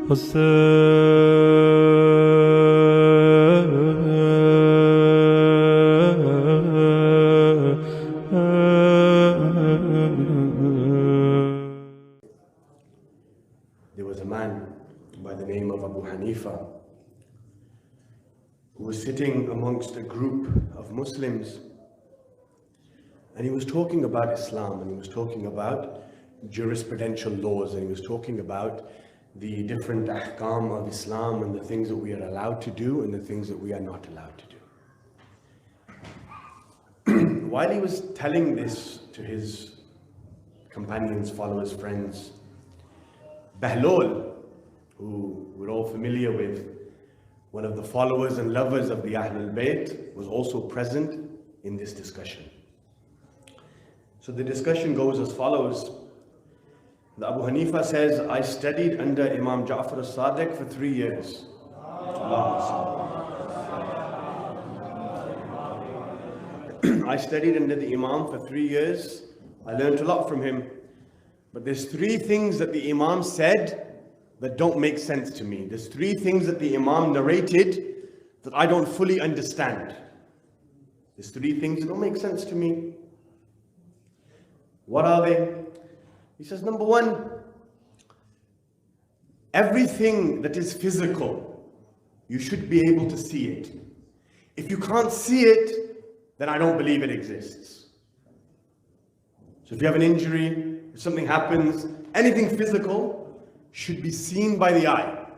There was a man by the name of Abu Hanifa who was sitting amongst a group of Muslims, and he was talking about Islam, and he was talking about jurisprudential laws, and he was talking about the different ahkam of Islam and the things that we are allowed to do and the things that we are not allowed to do. While he was telling this to his companions, followers, friends, Behlool, who we're all familiar with, one of the followers and lovers of the Ahlul Bayt, was also present in this discussion. So the discussion goes as follows. The Abu Hanifa says, I studied under Imam Ja'far as-Sadiq for 3 years. I studied under the Imam for 3 years. I learned a lot from him. But there's 3 things that the Imam said that don't make sense to me. There's 3 things that the Imam narrated that I don't fully understand. There's 3 things that don't make sense to me. What are they? He says, number 1, everything that is physical, you should be able to see it. If you can't see it, then I don't believe it exists. So if you have an injury, if something happens, anything physical should be seen by the eye.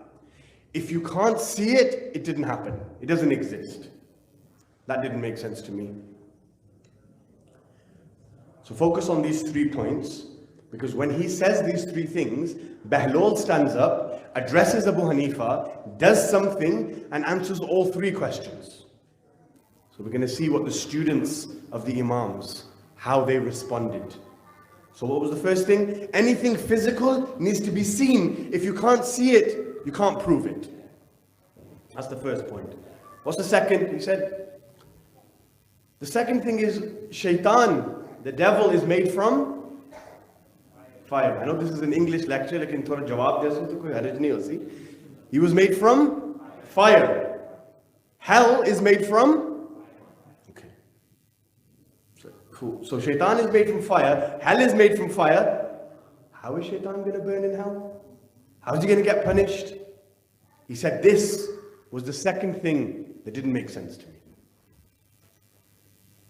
If you can't see it, it didn't happen. It doesn't exist. That didn't make sense to me. So focus on these 3 points, because when he says these 3 things, Behlool stands up, addresses Abu Hanifa, does something, and answers all 3 questions. So we're going to see what the students of the Imams, how they responded. So what was the first thing? Anything physical needs to be seen. If you can't see it, you can't prove it. That's the first point. What's the second? He said, the second thing is shaitan, the devil, is made from fire. I know this is an English lecture, lekin thoda jawab de to koi haraj nahi hosi. He was made from fire. Hell is made from So shaitan is made from fire, hell is made from fire. How is shaitan going to burn in hell? How is he going to get punished? He said this was the second thing that didn't make sense to me.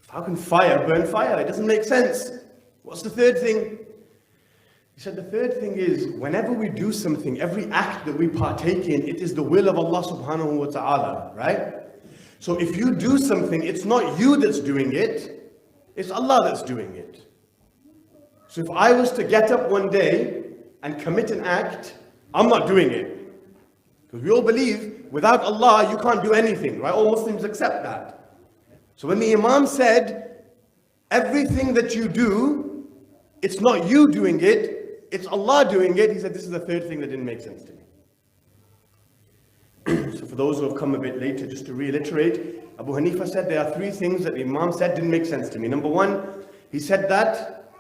How can fire burn fire? It doesn't make sense. What's the third thing? He said the third thing is, whenever we do something, every act that we partake in, it is the will of Allah subhanahu wa ta'ala, right? So if you do something, it's not you that's doing it, it's Allah that's doing it. So if I was to get up one day and commit an act, I'm not doing it. Because we all believe, without Allah, you can't do anything, right? All Muslims accept that. So when the Imam said, everything that you do, it's not you doing it, it's Allah doing it, he said, this is the third thing that didn't make sense to me. So for those who have come a bit later, just to reiterate, Abu Hanifa said there are 3 things that the Imam said didn't make sense to me. Number 1, he said that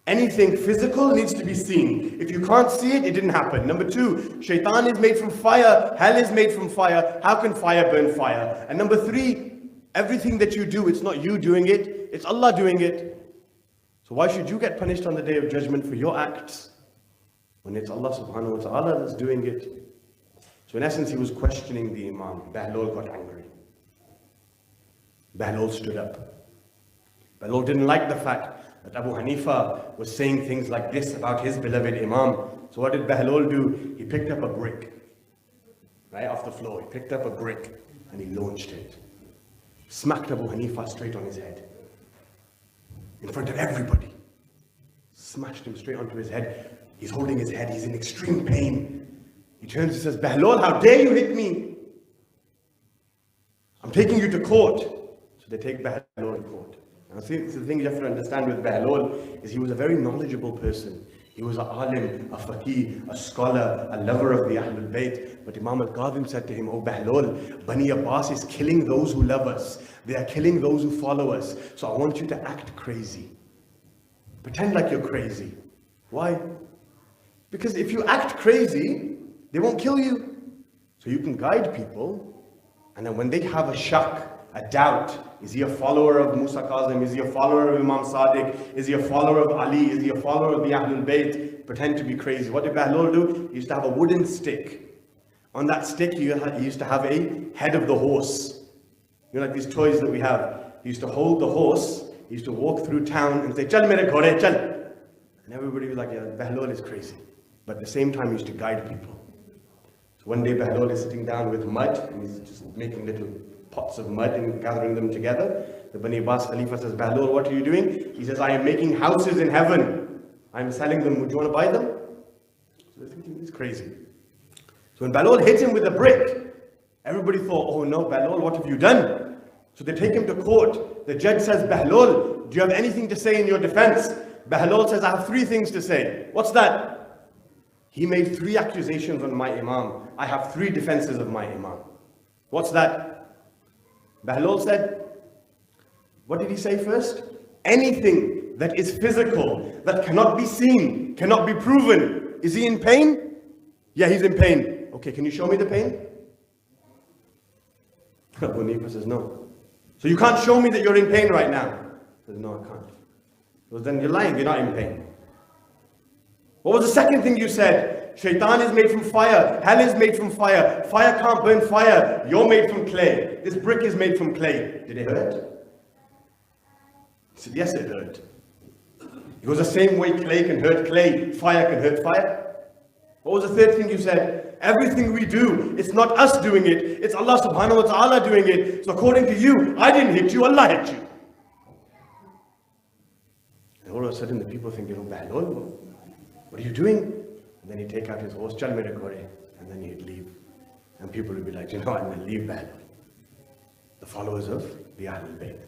anything physical needs to be seen. If you can't see it, it didn't happen. Number 2, shaitan is made from fire, hell is made from fire. How can fire burn fire? And number 3, everything that you do, it's not you doing it, it's Allah doing it. So why should you get punished on the Day of Judgment for your acts when it's Allah subhanahu wa ta'ala that's doing it? So in essence, he was questioning the Imam. Behlool got angry. Behlool stood up. Behlool didn't like the fact that Abu Hanifa was saying things like this about his beloved Imam. So what did Behlool do? He picked up a brick, right off the floor. He picked up a brick and he launched it. Smacked Abu Hanifa straight on his head. In front of everybody. Smashed him straight onto his head. He's holding his head. He's in extreme pain. He turns and says, Behlool, how dare you hit me? I'm taking you to court. So they take Behlool to court. Now see, the thing you have to understand with Behlool is he was a very knowledgeable person. He was an alim, a faqih, a scholar, a lover of the Ahlul Bayt. But Imam al-Qadim said to him, oh Behlool, Bani Abbas is killing those who love us. They are killing those who follow us. So I want you to act crazy. Pretend like you're crazy. Why? Because if you act crazy, they won't kill you. So you can guide people, and then when they have a shak, a doubt, is he a follower of Musa Kazim? Is he a follower of Imam Sadiq? Is he a follower of Ali? Is he a follower of the Ahlul Bayt? Pretend to be crazy. What did Behlool do? He used to have a wooden stick. On that stick, he used to have a head of the horse. You know, like these toys that we have. He used to hold the horse. He used to walk through town and say, "Chal mere ghode, chal." And everybody was like, "Yeah, Behlool is crazy." But at the same time, he used to guide people. So one day, Behlool is sitting down with mud, and he's just making little pots of mud and gathering them together. The Bani Abbas Khalifa says, "Behlool, what are you doing?" He says, "I am making houses in heaven. I'm selling them. Would you want to buy them?" So they're thinking, he's crazy. So when Behlool hit him with a brick, everybody thought, "Oh no, Behlool, what have you done?" So they take him to court. The judge says, "Behlool, do you have anything to say in your defense?" Behlool says, "I have 3 things to say." "What's that?" "He made 3 accusations on my Imam. I have 3 defenses of my Imam." "What's that?" Behlool said, what did he say first? Anything that is physical, that cannot be seen, cannot be proven. Is he in pain? Yeah, he's in pain. Okay, can you show me the pain? Abu Hanifa says, no. So you can't show me that you're in pain right now? He says, no, I can't. Well, then you're lying, you're not in pain. What was the second thing you said? Shaitan is made from fire. Hell is made from fire. Fire can't burn fire. You're made from clay. This brick is made from clay. Did it hurt? He said, yes, it hurt. It goes the same way clay can hurt clay. Fire can hurt fire. What was the third thing you said? Everything we do, it's not us doing it. It's Allah subhanahu wa ta'ala doing it. So according to you, I didn't hit you, Allah hit you. And all of a sudden the people think, Behlool, what are you doing? And then he'd take out his horse, "Chal mere ghode," and then he'd leave. And people would be like, I'm going to leave Behlool. The followers of the Ahlul Bayt.